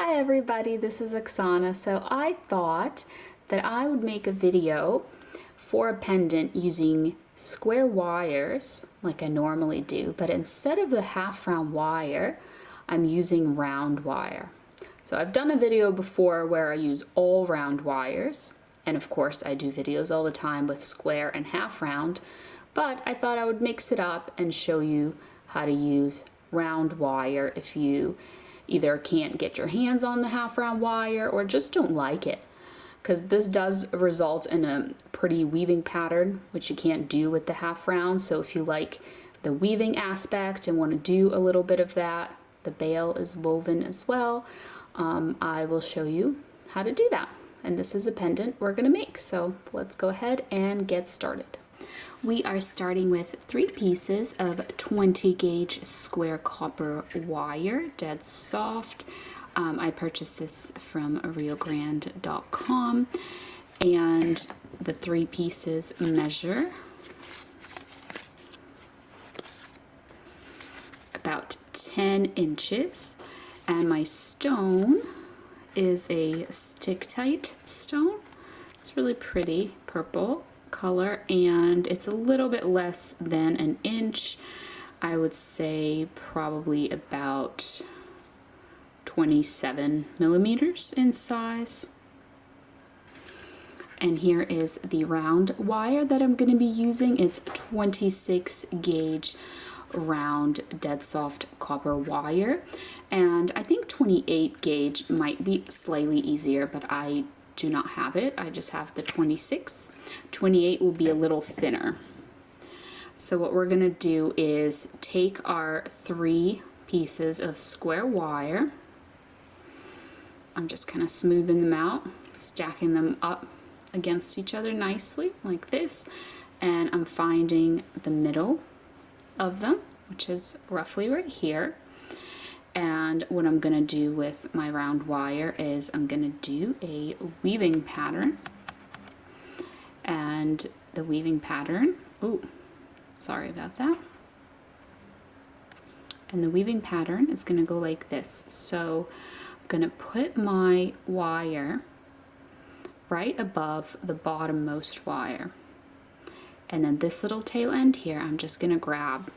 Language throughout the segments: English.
Hi everybody, this is Oksana. So I thought that I would make a video for a pendant using square wires like I normally do, but instead of the half round wire, I'm using round wire. So I've done a video before where I use all round wires, and of course I do videos all the time with square and half round, but I thought I would mix it up and show you how to use round wire if you either can't get your hands on the half round wire or just don't like it, because this does result in a pretty weaving pattern, which you can't do with the half round. So if you like the weaving aspect and want to do a little bit of that, the bail is woven as well. I will show you how to do that. And this is a pendant we're going to make. So let's go ahead and get started. We are starting with 3 pieces of 20 gauge square copper wire, dead soft. I purchased this from riogrande.com, and the 3 pieces measure about 10 inches, and my stone is a Stichtite stone. It's really pretty purple color, and it's a little bit less than an inch. I would say probably about 27 millimeters in size. And here is the round wire that I'm going to be using. It's 26 gauge round dead soft copper wire, and I think 28 gauge might be slightly easier, but I do not have it. I just have the 26. 28 will be a little thinner. So what we're going to do is take our 3 pieces of square wire. I'm just kind of smoothing them out, stacking them up against each other nicely like this, and I'm finding the middle of them, which is roughly right here. And what I'm going to do with my round wire is I'm going to do a weaving pattern. And the weaving pattern, sorry about that. And the weaving pattern is going to go like this. So I'm going to put my wire right above the bottommost wire. And then this little tail end here, I'm just going to grab.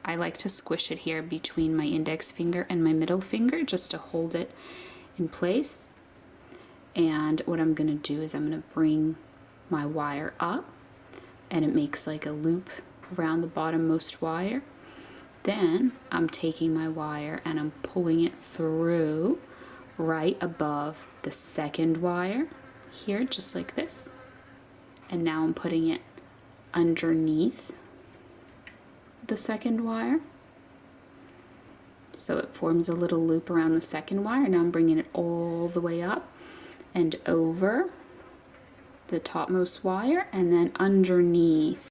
I like to squish it here between my index finger and my middle finger just to hold it in place. And what I'm going to do is I'm going to bring my wire up, and it makes like a loop around the bottommost wire. Then I'm taking my wire and I'm pulling it through right above the second wire here, just like this. And now I'm putting it underneath the second wire, so it forms a little loop around the second wire. Now I'm bringing it all the way up and over the topmost wire, and then underneath,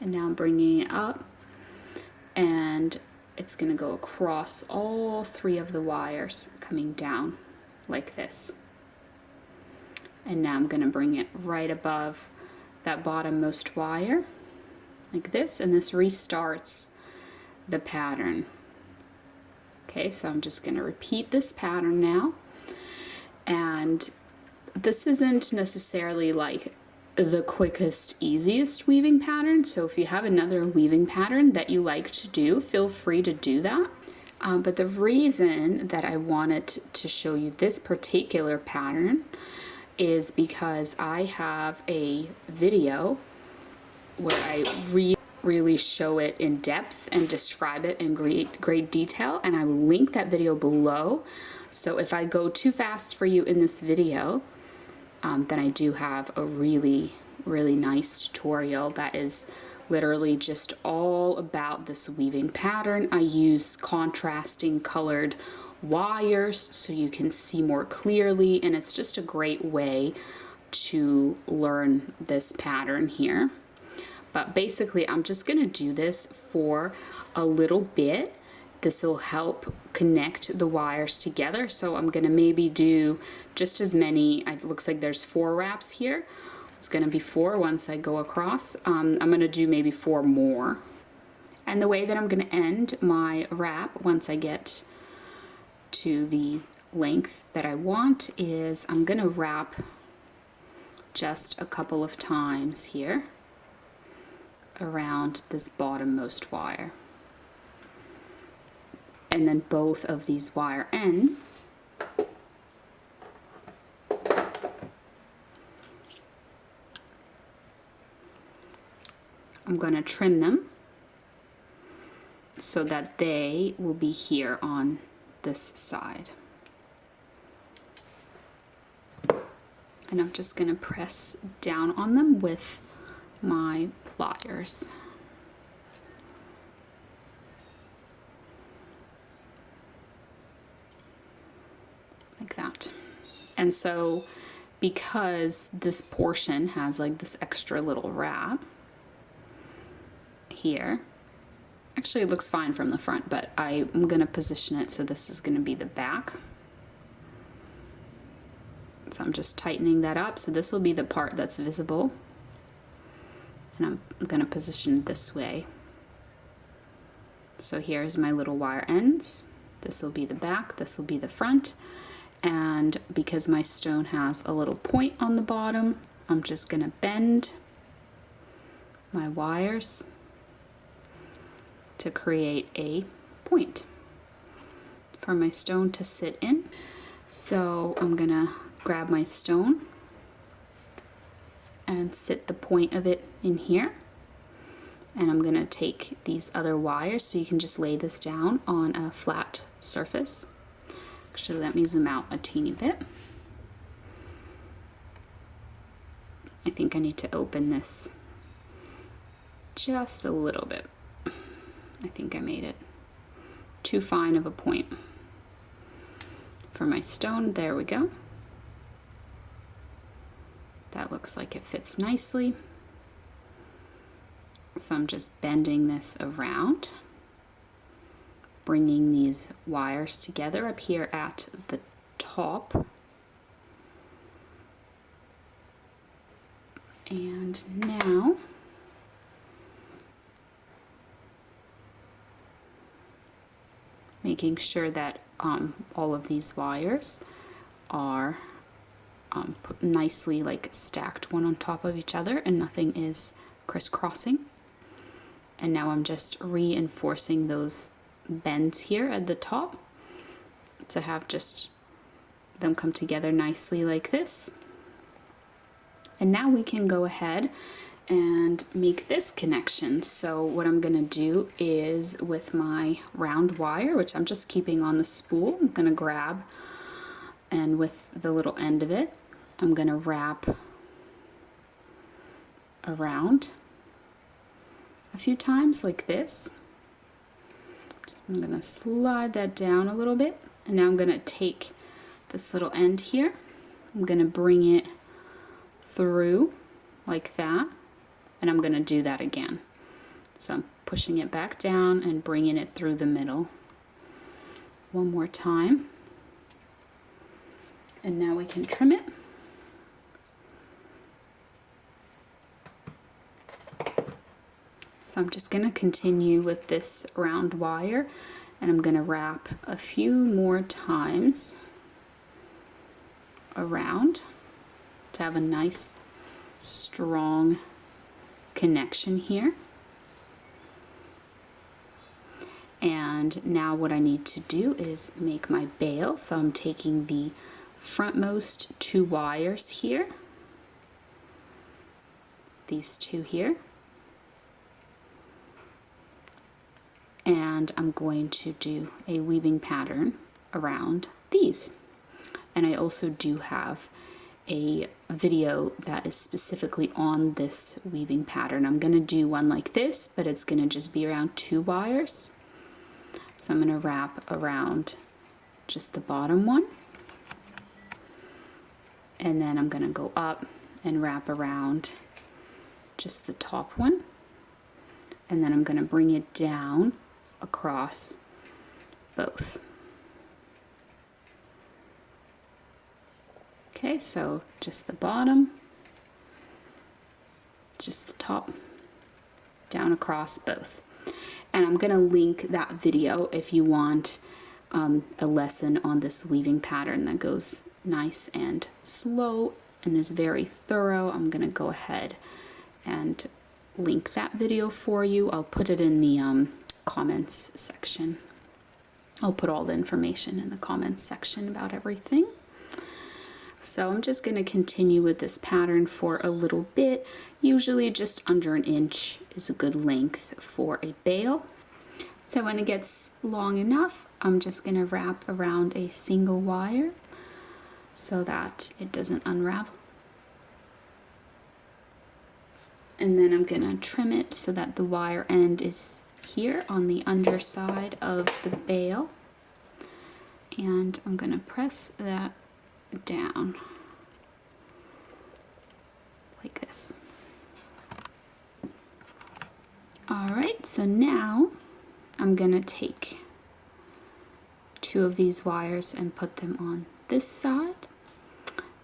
and now I'm bringing it up, and it's going to go across all 3 of the wires, coming down like this. And now I'm going to bring it right above that bottommost wire like this, and this restarts the pattern. Okay, so I'm just going to repeat this pattern now, and this isn't necessarily like the quickest, easiest weaving pattern, so if you have another weaving pattern that you like to do, feel free to do that. But the reason that I wanted to show you this particular pattern is because I have a video where I really show it in depth and describe it in great detail, and I will link that video below. So if I go too fast for you in this video, then I do have a really nice tutorial that is literally just all about this weaving pattern. I use contrasting colored wires so you can see more clearly, and it's just a great way to learn this pattern here. But basically I'm just going to do this for a little bit. This will help connect the wires together, so I'm going to maybe do just as many. It looks like there's 4 wraps here. It's going to be 4 once I go across. I'm going to do maybe 4 more. And the way that I'm going to end my wrap once I get to the length that I want is I'm going to wrap just a couple of times here around this bottommost wire. And then both of these wire ends I'm going to trim them so that they will be here on this side. And I'm just going to press down on them with my pliers. Like that. And so because this portion has like this extra little wrap here, actually it looks fine from the front, but I'm going to position it so this is going to be the back. So I'm just tightening that up, so this will be the part that's visible, and I'm going to position it this way. So here's my little wire ends. This will be the back, this will be the front, and because my stone has a little point on the bottom, I'm just going to bend my wires to create a point for my stone to sit in. So I'm going to grab my stone and sit the point of it in here, and I'm going to take these other wires, so you can just lay this down on a flat surface. Actually, let me zoom out a teeny bit. I think I need to open this just a little bit. I think I made it too fine of a point for my stone. There we go. That looks like it fits nicely. So I'm just bending this around, bringing these wires together up here at the top. And now making sure that all of these wires are put nicely like stacked one on top of each other and nothing is crisscrossing. And now I'm just reinforcing those bends here at the top to have just them come together nicely like this. And now we can go ahead and make this connection. So what I'm going to do is with my round wire, which I'm just keeping on the spool, I'm going to grab, and with the little end of it, I'm going to wrap around a few times like this. I'm going to slide that down a little bit, and now I'm going to take this little end here, I'm going to bring it through like that, and I'm going to do that again. So I'm pushing it back down and bringing it through the middle one more time, and now we can trim it. So I'm just going to continue with this round wire, and I'm going to wrap a few more times around to have a nice strong connection here. And now what I need to do is make my bail. So I'm taking the frontmost two wires here, these two here, and I'm going to do a weaving pattern around these. And I also do have a video that is specifically on this weaving pattern. I'm going to do one like this, but it's going to just be around two wires. So I'm going to wrap around just the bottom one, and then I'm going to go up and wrap around just the top one, and then I'm going to bring it down across both. Okay, so just the bottom, just the top, down across both. And I'm going to link that video if you want a lesson on this weaving pattern that goes nice and slow and is very thorough, I'm going to go ahead and link that video for you. I'll put it in the comments section. I'll put all the information in the comments section about everything. So I'm just going to continue with this pattern for a little bit. Usually just under 1 inch is a good length for a bale. So when it gets long enough, I'm just going to wrap around a single wire so that it doesn't unravel. And then I'm going to trim it so that the wire end is here on the underside of the bale. And I'm going to press that down like this. Alright, so now I'm going to take 2 of these wires and put them on this side,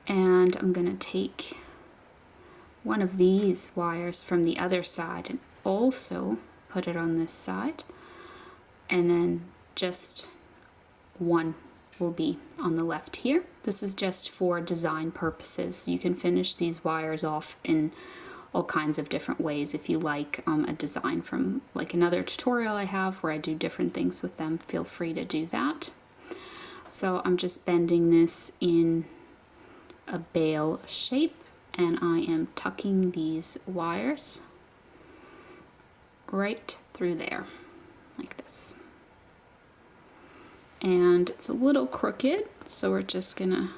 and I'm going to take one of these wires from the other side and also put it on this side, and then just one will be on the left here. This is just for design purposes. You can finish these wires off in all kinds of different ways. If you like a design from like another tutorial I have where I do different things with them, feel free to do that. So I'm just bending this in a bale shape, and I am tucking these wires right through there like this. And it's a little crooked, so we're just gonna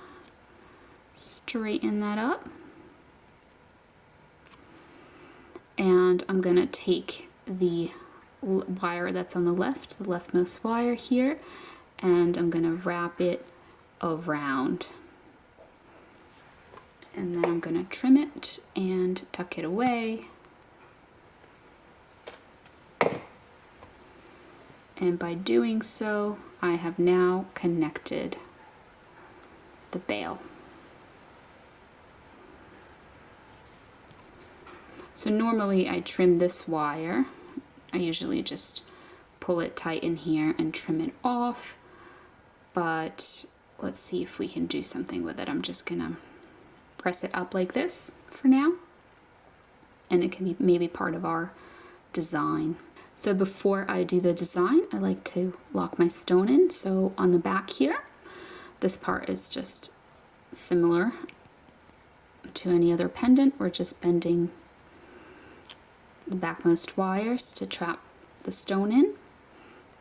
straighten that up. And I'm gonna take the wire that's on the left, the leftmost wire here, and I'm gonna wrap it around. And then I'm gonna trim it and tuck it away. And by doing so, I have now connected the bale. So normally I trim this wire. I usually just pull it tight in here and trim it off, but let's see if we can do something with it. I'm just gonna press it up like this for now, and it can be maybe part of our design. So before I do the design, I like to lock my stone in. So on the back here, this part is just similar to any other pendant. We're just bending the backmost wires to trap the stone in.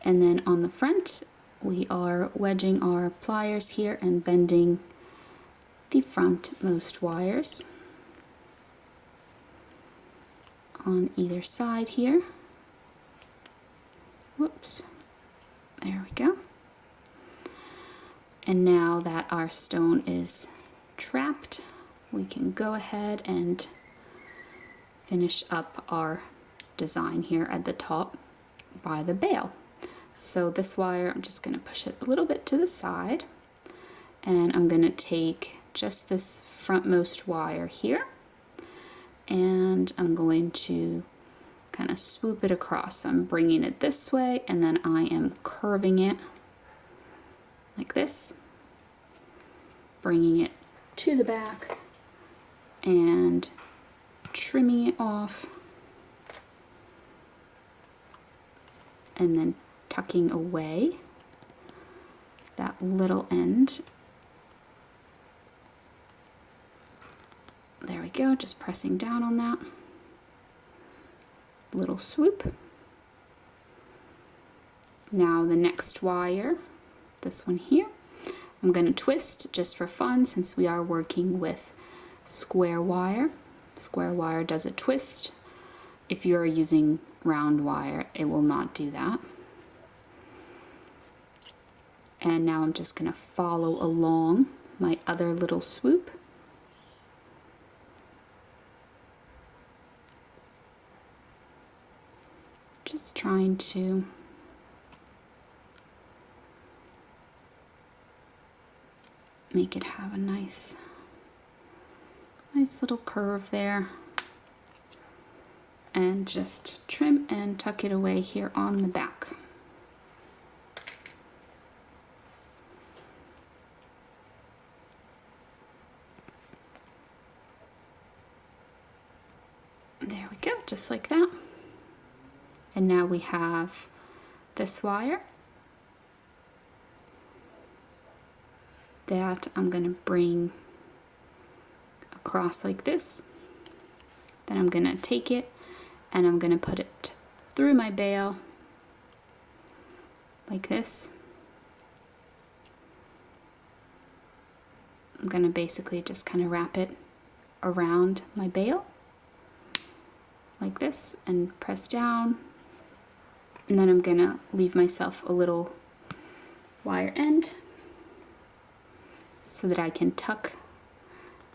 And then on the front, we are wedging our pliers here and bending the frontmost wires on either side here. Whoops, there we go. And now that our stone is trapped, we can go ahead and finish up our design here at the top by the bale. So this wire, I'm just going to push it a little bit to the side, and I'm going to take just this frontmost wire here, and I'm going to kind of swoop it across. So I'm bringing it this way, and then I am curving it like this, bringing it to the back and trimming it off, and then tucking away that little end. There we go, just pressing down on that. Little swoop. Now the next wire, this one here, I'm going to twist just for fun since we are working with square wire. Square wire does a twist. If you're using round wire, it will not do that. And now I'm just going to follow along my other little swoop. Just trying to make it have a nice little curve there, and just trim and tuck it away here on the back. There we go, just like that. And now we have this wire that I'm going to bring across like this. Then I'm going to take it and I'm going to put it through my bale like this. I'm going to basically just kind of wrap it around my bale like this and press down. And then I'm going to leave myself a little wire end so that I can tuck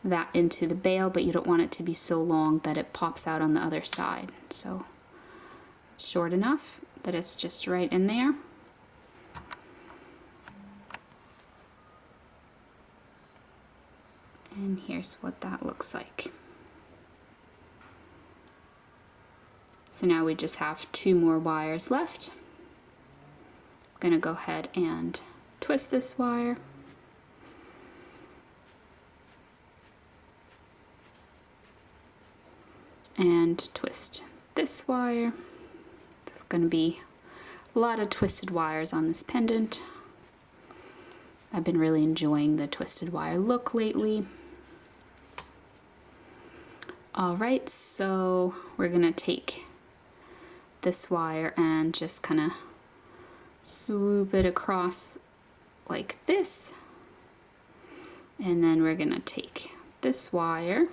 that into the bale, but you don't want it to be so long that it pops out on the other side. So it's short enough that it's just right in there. And here's what that looks like. So now we just have 2 more wires left. I'm going to go ahead and twist this wire. And twist this wire. There's going to be a lot of twisted wires on this pendant. I've been really enjoying the twisted wire look lately. Alright, so we're going to take this wire and just kind of swoop it across like this. And then we're going to take this wire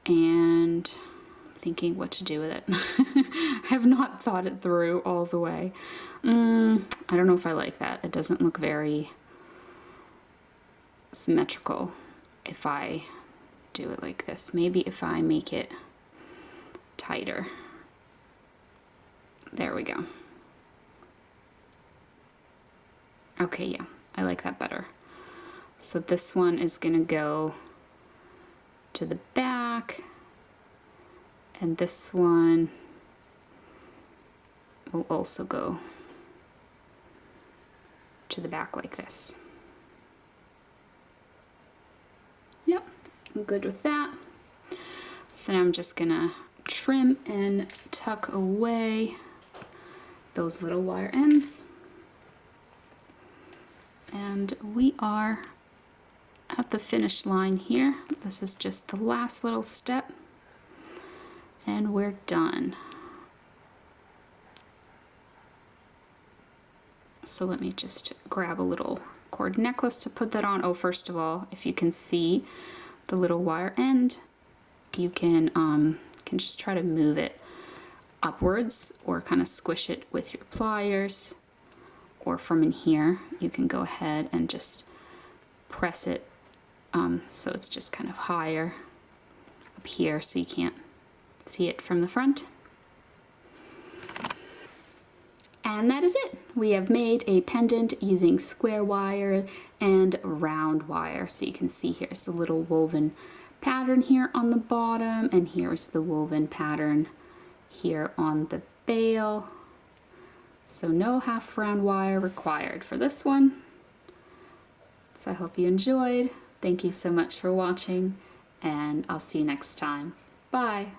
and I'm thinking what to do with it. I have not thought it through all the way. I don't know if I like that. It doesn't look very symmetrical if I do it like this. Maybe if I make it tighter. There we go. Okay, yeah, I like that better. So this one is gonna go to the back, and this one will also go to the back like this. Yep, I'm good with that. So now I'm just gonna trim and tuck away those little wire ends. And we are at the finish line here. This is just the last little step and we're done. So let me just grab a little cord necklace to put that on. Oh, first of all, if you can see the little wire end, you can just try to move it upwards or kind of squish it with your pliers, or from in here you can go ahead and just press it so it's just kind of higher up here so you can't see it from the front. And that is it. We have made a pendant using square wire and round wire. So you can see here's the little woven pattern here on the bottom, and here's the woven pattern here on the bale. So no half round wire required for this one. So I hope you enjoyed. Thank you so much for watching, and I'll see you next time. Bye.